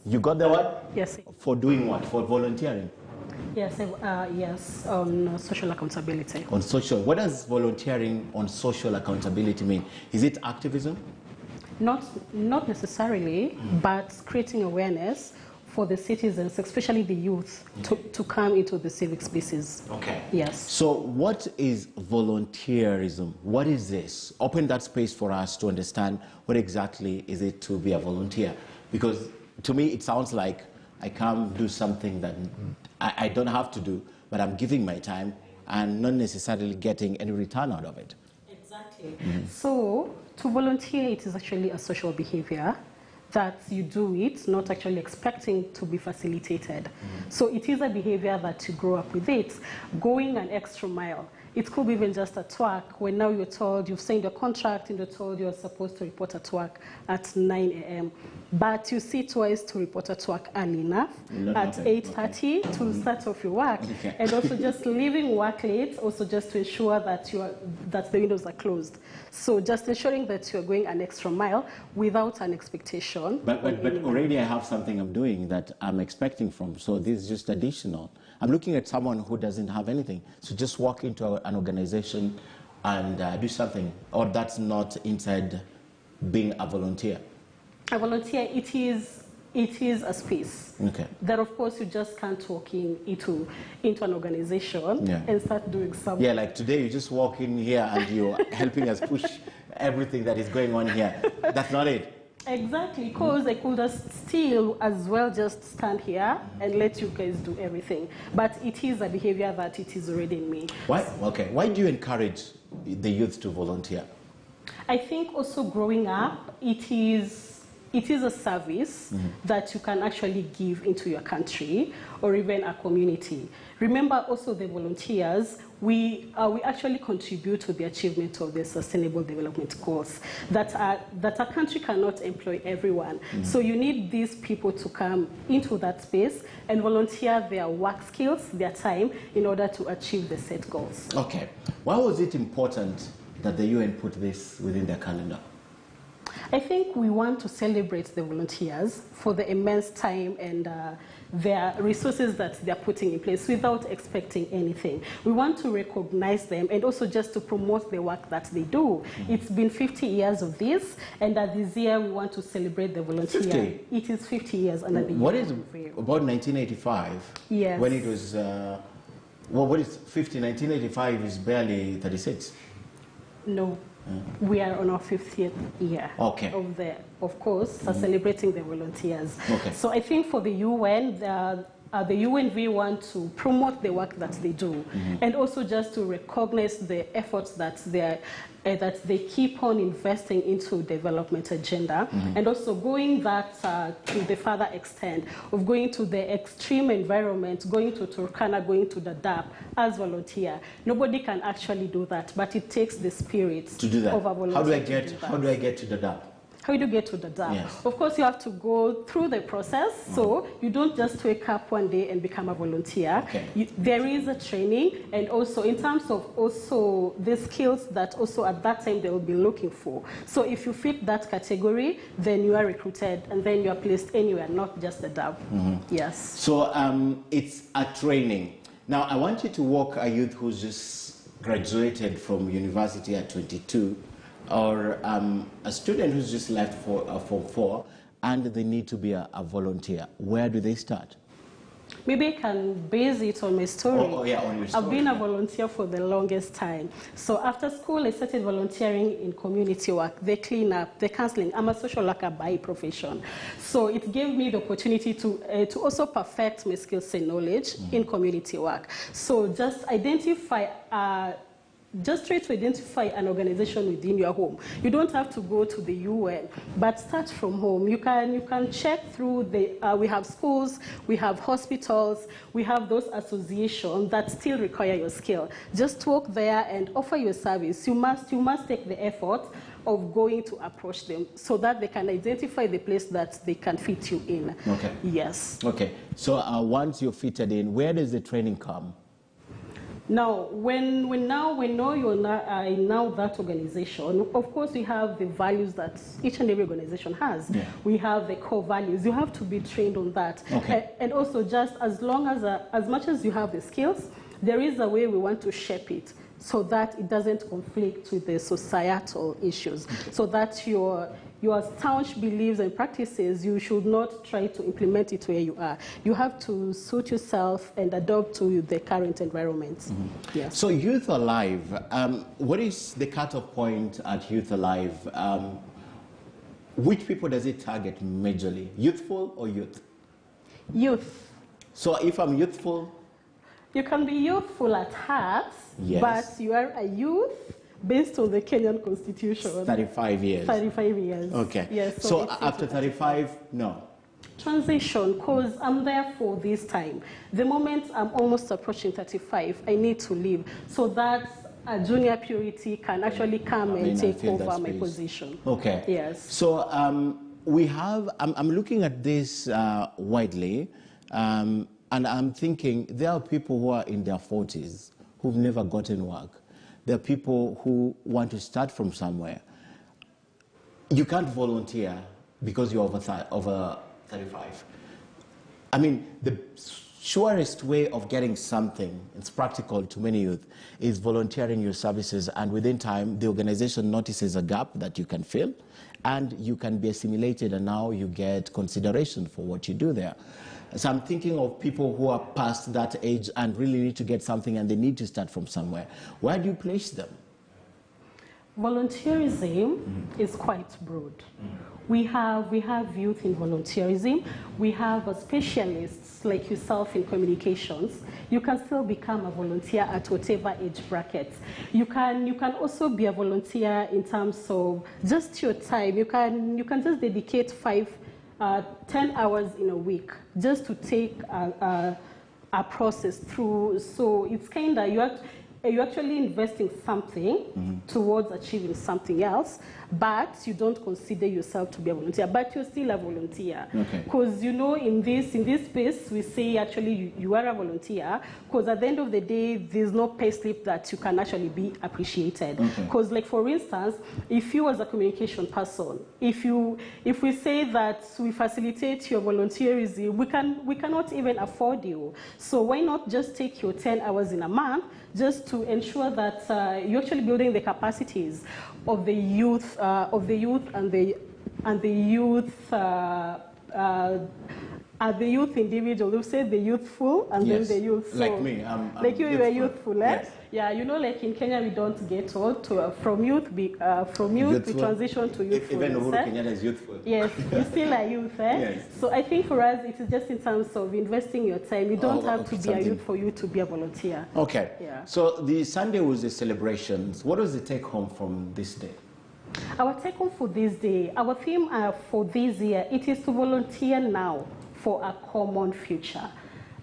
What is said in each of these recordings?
You got the what? Yes. For doing what? For volunteering? Yes, yes, on social accountability. On social. What does volunteering on social accountability mean? Is it activism? Not necessarily, but creating awareness for the citizens, especially the youth, to come into the civic spaces. Okay. Yes. So what is volunteerism? What is this? Open that space for us to understand what exactly is it to be a volunteer. Because to me, it sounds like I come do something that I don't have to do, but I'm giving my time and not necessarily getting any return out of it. Exactly. So to volunteer, it is actually a social behavior that you do it, not actually expecting to be facilitated. So it is a behavior that you grow up with it, going an extra mile. It could be even just at work, when now you're told, you've signed a contract and you're told you're supposed to report at work at 9 a.m. But you see twice to report at work early enough, at 8:30 to start off your work. Okay. And also just leaving work late, also just to ensure that, that the windows are closed. So just ensuring that you're going an extra mile without an expectation. But already I have something I'm doing that I'm expecting from, so this is just additional. I'm looking at someone who doesn't have anything. So just walk into an organization and do something, or that's not inside being a volunteer. A volunteer, it is a space. Okay. That of course you just can't walk into an organization and start doing something. Yeah, like today you just walk in here and you're helping us push everything that is going on here. That's not it. Exactly, because I could still as well just stand here and let you guys do everything. But it is a behavior that it is already in me. Why? Okay. Why do you encourage the youth to volunteer? I think also growing up, it is a service that you can actually give into your country or even a community. Remember also the volunteers, we actually contribute to the achievement of the Sustainable Development Goals that a country cannot employ everyone. So you need these people to come into that space and volunteer their work skills, their time, in order to achieve the set goals. Okay. Why was it important that the UN put this within their calendar? I think we want to celebrate the volunteers for the immense time and their resources that they're putting in place without expecting anything. We want to recognize them and also just to promote the work that they do. It's been 50 years of this, and this year we want to celebrate the volunteer. 50? It is 50 years under the What is about 1985? Yes. When it was, well, what is 50? 1985 is barely 36. No. We are on our 50th year of course, celebrating the volunteers. Okay. So I think for the UN, the UNV want to promote the work that they do, and also just to recognize the efforts that they keep on investing into development agenda, and also going that to the further extent of going to the extreme environment, going to Turkana, going to the Dadaab as volunteer. Nobody can actually do that, but it takes the spirit to do that. Of a volunteer. How do I get to the Dadaab? How do you get to the Dadaab? Yes. Of course, you have to go through the process. So you don't just wake up one day and become a volunteer. Okay. There is a training, and also in terms of also the skills that also at that time they will be looking for. So if you fit that category, then you are recruited, and then you are placed anywhere, not just the Dadaab. Yes. So it's a training. Now I want you to walk a youth who's just graduated from university at 22. Or a student who's just left for Form 4 and they need to be a volunteer. Where do they start? Maybe I can base it on my story. On your story. I've been a volunteer for the longest time. So after school, I started volunteering in community work, the cleanup, the counseling. I'm a social worker by profession. So it gave me the opportunity to also perfect my skills and knowledge in community work. So just try to identify an organization within your home. You don't have to go to the UN, but start from home. You can check through we have schools, we have hospitals, we have those associations that still require your skill. Just walk there and offer your service. You must take the effort of going to approach them so that they can identify the place that they can fit you in. Okay. Yes. Okay. So once you're fitted in, where does the training come? Now, when you're now that organization, of course, we have the values that each and every organization has. Yeah. We have the core values. You have to be trained on that. Okay. And also, just as much as you have the skills, there is a way we want to shape it so that it doesn't conflict with the societal issues. Okay. So that your staunch beliefs and practices, you should not try to implement it where you are. You have to suit yourself and adapt to the current environment. Mm-hmm. Yes. So Youth Alive, what is the cutoff point at Youth Alive? Which people does it target majorly? Youthful or youth? Youth. So if I'm youthful? You can be youthful at heart, yes, but you are a youth based on the Kenyan Constitution. 35 years. 35 years. Okay. Yes. So after 35, no. Transition, because I'm there for this time. The moment I'm almost approaching 35, I need to leave so that a junior purity can actually come and take over my position. Okay. Yes. So we have, I'm looking at this widely, and I'm thinking there are people who are in their 40s who've never gotten work. There are people who want to start from somewhere. You can't volunteer because you're over 35. I mean, the surest way of getting something, it's practical to many youth, is volunteering your services, and within time, the organization notices a gap that you can fill, and you can be assimilated, and now you get consideration for what you do there. So I'm thinking of people who are past that age and really need to get something, and they need to start from somewhere. Where do you place them? Volunteerism is quite broad. We have youth in volunteerism. We have specialists like yourself in communications. You can still become a volunteer at whatever age bracket. You can also be a volunteer in terms of just your time. You can just dedicate 10 hours in a week just to take a process through. So it's kind of you're actually investing something towards achieving something else, but you don't consider yourself to be a volunteer, but you're still a volunteer. Because, you know, in this space, we say actually you are a volunteer, because at the end of the day, there's no pay slip that you can actually be appreciated. Because, like, for instance, if you as a communication person, if we say that we facilitate your volunteerism, we cannot even afford you. So why not just take your 10 hours in a month just to ensure that you're actually building the capacities of the youth, and the youth individual. They'll say the youthful and then the youth. So, like me, like you were youthful, eh? Yes. Yeah, you know, like in Kenya, we don't get old. From youth, we transition to youthful. Even Uhuru Kenyatta is youthful. Yes, you're still a youth, eh? Yes. So I think for us, it is just in terms of investing your time. You don't have to be a youth for you to be a volunteer. Okay. Yeah. So the Sunday was the celebrations. What was the take home from this day? Our take home for this day, our theme for this year, it is to volunteer now for a common future.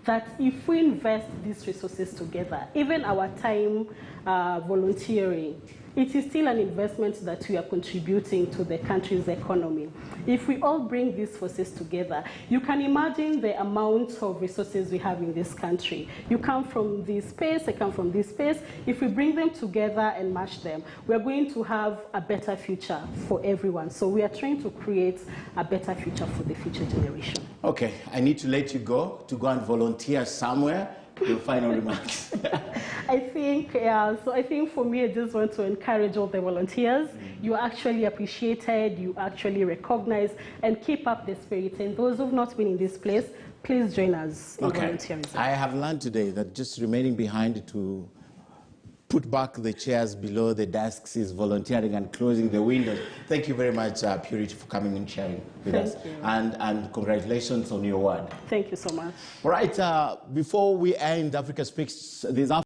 That if we invest these resources together, even our time volunteering, it is still an investment that we are contributing to the country's economy. If we all bring these forces together, you can imagine the amount of resources we have in this country. You come from this space, I come from this space. If we bring them together and match them, we're going to have a better future for everyone. So we are trying to create a better future for the future generation. Okay, I need to let you go and volunteer somewhere. Your final remarks. I think for me, I just want to encourage all the volunteers. You are actually appreciated, you actually recognized, and keep up the spirit. And those who have not been in this place, please join us in volunteerism. I have learned today that just remaining behind to put back the chairs below the desks is volunteering and closing the windows. Thank you very much, Purity, for coming and sharing with us. Thank you. And congratulations on your award. Thank you so much. All right, before we end Africa Speaks, there's